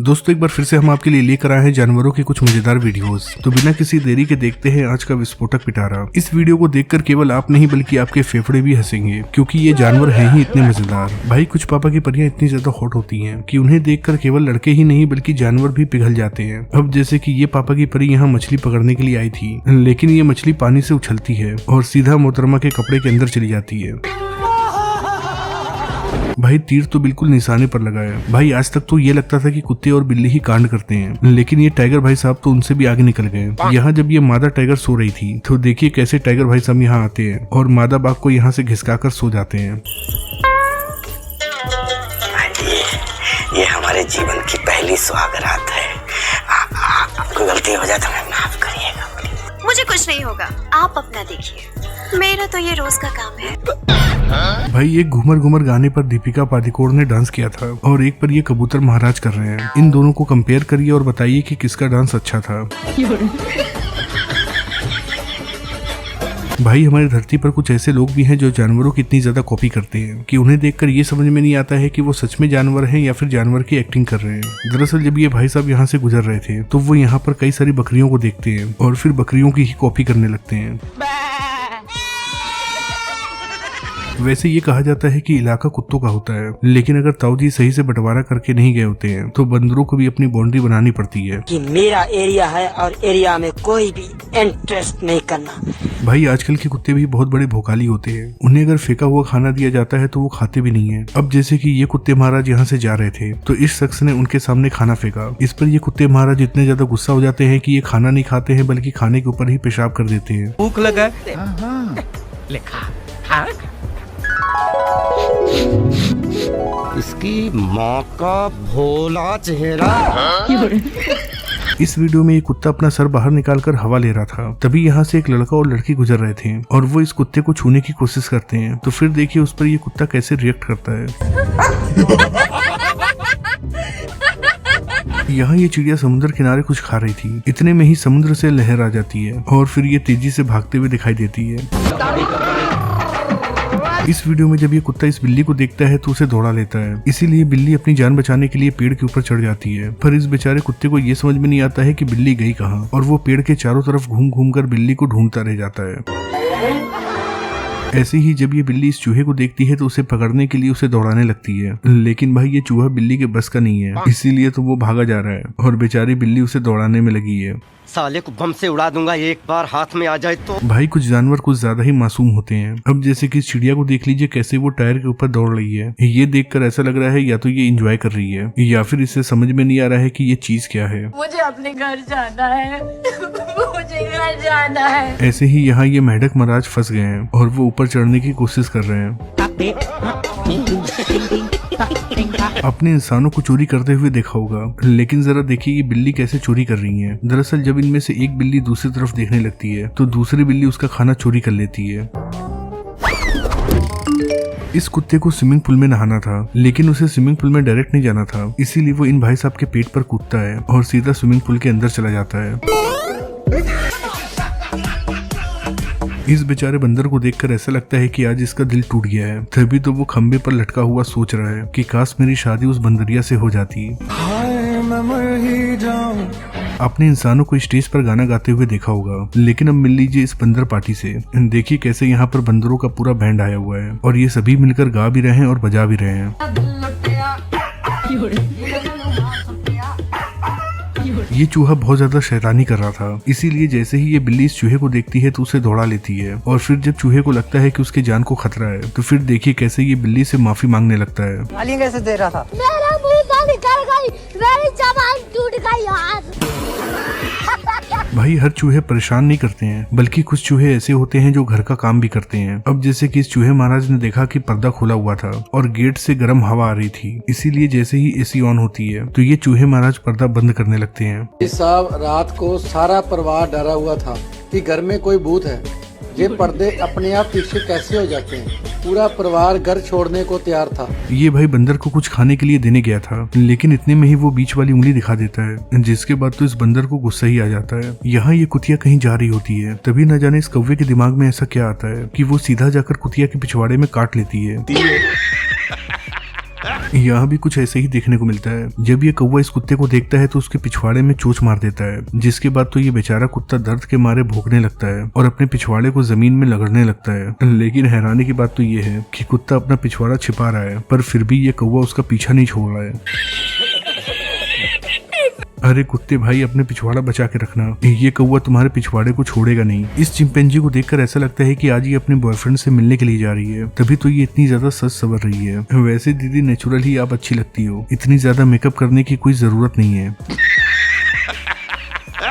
दोस्तों एक बार फिर से हम आपके लिए लेकर आए हैं जानवरों के कुछ मजेदार वीडियोस। तो बिना किसी देरी के देखते हैं आज का विस्फोटक पिटारा। इस वीडियो को देखकर केवल आप नहीं बल्कि आपके फेफड़े भी हंसेंगे, क्योंकि ये जानवर हैं ही इतने मजेदार। भाई कुछ पापा की परियां इतनी ज्यादा हॉट होती हैं कि उन्हें देखकर केवल लड़के ही नहीं बल्कि जानवर भी पिघल जाते हैं। अब जैसे कि ये पापा की परी यहाँ मछली पकड़ने के लिए आई थी, लेकिन ये मछली पानी से उछलती है और सीधा मोहतरमा के कपड़े के अंदर चली जाती है। भाई तीर तो बिल्कुल निशाने पर लगा है। भाई आज तक तो ये लगता था कि कुत्ते और बिल्ली ही कांड करते हैं, लेकिन ये टाइगर भाई साहब तो उनसे भी आगे निकल गए। यहाँ जब ये मादा टाइगर सो रही थी तो देखिए कैसे टाइगर भाई साहब यहाँ आते हैं और मादा बाघ को यहाँ से घिसकाकर सो जाते हैं। ये हमारे जीवन की पहली सुहागरात है। आपको गलती हो जाए तो मैं माफ करिएगा। मुझे कुछ नहीं होगा, आप अपना देखिए, मेरा तो ये रोज का काम है। भाई एक घूमर घूमर गाने पर दीपिका पादुकोण ने डांस किया था और एक पर ये कबूतर महाराज कर रहे हैं। इन दोनों को कंपेयर करिए और बताइए कि किसका डांस अच्छा था। भाई हमारी धरती पर कुछ ऐसे लोग भी हैं जो जानवरों की इतनी ज्यादा कॉपी करते हैं कि उन्हें देखकर ये समझ में नहीं आता है कि वो सच में जानवर हैं या फिर जानवर की एक्टिंग कर रहे हैं। दरअसल जब ये भाई साहब यहाँ से गुजर रहे थे तो वो यहाँ पर कई सारी बकरियों को देखते हैं और फिर बकरियों की ही कॉपी करने लगते हैं। वैसे ये कहा जाता है कि इलाका कुत्तों का होता है, लेकिन अगर ताऊ जी सही से बंटवारा करके नहीं गए होते हैं तो बंदरों को भी अपनी बाउंड्री बनानी पड़ती है कि मेरा एरिया है और एरिया में कोई भी इंटरेस्ट नहीं करना। भाई आजकल के कुत्ते भी बहुत बड़े भोकाली होते हैं। उन्हें अगर फेंका हुआ खाना दिया जाता है तो वो खाते भी नहीं है। अब जैसे कि ये कुत्ते महाराज यहाँ से जा रहे थे तो इस शख्स ने उनके सामने खाना फेंका। इस पर ये कुत्ते महाराज इतने ज्यादा गुस्सा हो जाते हैं कि ये खाना नहीं खाते हैं बल्कि खाने के ऊपर ही पेशाब कर देते हैं। भूख लगा इसकी माँ का भोला चेहरा। इस वीडियो में ये कुत्ता अपना सर बाहर निकालकर हवा ले रहा था। तभी यहाँ से एक लड़का और लड़की गुजर रहे थे और वो इस कुत्ते को छूने की कोशिश करते हैं। तो फिर देखिए उस पर ये कुत्ता कैसे रिएक्ट करता है। यहाँ ये चिड़िया समुद्र किनारे कुछ खा रही थी, इतने में ही समुद्र से लहर आ जाती है और फिर ये तेजी से भागते हुए दिखाई देती है। इस वीडियो में जब ये कुत्ता इस बिल्ली को देखता है तो उसे दौड़ा लेता है, इसीलिए बिल्ली अपनी जान बचाने के लिए पेड़ के ऊपर चढ़ जाती है। पर इस बेचारे कुत्ते को ये समझ में नहीं आता है कि बिल्ली गई कहाँ और वो पेड़ के चारों तरफ घूम घूम कर बिल्ली को ढूंढता रह जाता है। ऐसे ही जब ये बिल्ली इस चूहे को देखती है तो उसे पकड़ने के लिए उसे दौड़ाने लगती है, लेकिन भाई ये चूहा बिल्ली के बस का नहीं है, इसीलिए तो वो भागा जा रहा है और बेचारी बिल्ली उसे दौड़ाने में लगी है। साले को बम से उड़ा दूंगा एक बार हाथ में आ जाए तो। भाई कुछ जानवर कुछ ज्यादा ही मासूम होते हैं। अब जैसे कि चिड़िया को देख लीजिए कैसे वो टायर के ऊपर दौड़ रही है। ये देखकर ऐसा लग रहा है या तो ये एंजॉय कर रही है या फिर इसे समझ में नहीं आ रहा है कि ये चीज क्या है। मुझे अपने घर जाना है। मुझे घर जाना है। ऐसे ही यहाँ ये मेंढक महाराज फंस गए हैं और वो ऊपर चढ़ने की कोशिश कर रहे हैं। अपने इंसानों को चोरी करते हुए देखा होगा, लेकिन जरा देखिए ये बिल्ली कैसे चोरी कर रही है। दरअसल जब इनमें से एक बिल्ली दूसरी तरफ देखने लगती है तो दूसरी बिल्ली उसका खाना चोरी कर लेती है। इस कुत्ते को स्विमिंग पूल में नहाना था, लेकिन उसे स्विमिंग पूल में डायरेक्ट नहीं जाना था, इसीलिए वो इन भाई साहब के पेट पर कूदता है और सीधा स्विमिंग पूल के अंदर चला जाता है। इस बेचारे बंदर को देखकर ऐसा लगता है कि आज इसका दिल टूट गया है। तभी तो वो खंबे पर लटका हुआ सोच रहा है कि काश मेरी शादी उस बंदरिया से हो जाती। अपने इंसानों को स्टेज पर गाना गाते हुए देखा होगा, लेकिन अब मिल लीजिए इस बंदर पार्टी से। देखिए कैसे यहाँ पर बंदरों का पूरा बैंड आया हुआ है और ये सभी मिलकर गा भी रहे हैं और बजा भी रहे हैं। ये चूहा बहुत ज्यादा शैतानी कर रहा था, इसीलिए जैसे ही ये बिल्ली इस चूहे को देखती है तो उसे दौड़ा लेती है और फिर जब चूहे को लगता है कि उसके जान को खतरा है तो फिर देखिए कैसे ये बिल्ली से माफी मांगने लगता है। गाली कैसे दे रहा था? मेरा मुंह निकल गई, मेरी जबान टूट गई यार। भाई हर चूहे परेशान नहीं करते हैं, बल्कि कुछ चूहे ऐसे होते हैं जो घर का काम भी करते हैं। अब जैसे कि इस चूहे महाराज ने देखा कि पर्दा खुला हुआ था और गेट से गर्म हवा आ रही थी, इसीलिए जैसे ही एसी ऑन होती है तो ये चूहे महाराज पर्दा बंद करने लगते हैं। साहब रात को सारा परिवार डरा हुआ था कि घर में कोई भूत है। ये पर्दे अपने आप पीछे कैसे हो जाते हैं? पूरा परिवार घर छोड़ने को तैयार था। ये भाई बंदर को कुछ खाने के लिए देने गया था, लेकिन इतने में ही वो बीच वाली उंगली दिखा देता है, जिसके बाद तो इस बंदर को गुस्सा ही आ जाता है। यहाँ ये कुतिया कहीं जा रही होती है, तभी न जाने इस कौवे के दिमाग में ऐसा क्या आता है कि वो सीधा जाकर कुतिया के पिछवाड़े में काट लेती है। यहाँ भी कुछ ऐसे ही देखने को मिलता है। जब ये कौवा इस कुत्ते को देखता है तो उसके पिछवाड़े में चोंच मार देता है, जिसके बाद तो ये बेचारा कुत्ता दर्द के मारे भौंकने लगता है और अपने पिछवाड़े को जमीन में लगड़ने लगता है। लेकिन हैरानी की बात तो ये है कि कुत्ता अपना पिछवाड़ा छिपा रहा है, पर फिर भी ये कौवा उसका पीछा नहीं छोड़ रहा है। अरे कुत्ते भाई, अपने पिछवाड़ा बचा के रखना, ये कौवा तुम्हारे पिछवाड़े को छोड़ेगा नहीं। इस चिंपैंजी को देखकर ऐसा लगता है कि आज ये अपने बॉयफ्रेंड से मिलने के लिए जा रही है, तभी तो ये इतनी ज्यादा सज सवर रही है। वैसे दीदी नेचुरल ही आप अच्छी लगती हो, इतनी ज्यादा मेकअप करने की कोई जरूरत नहीं है।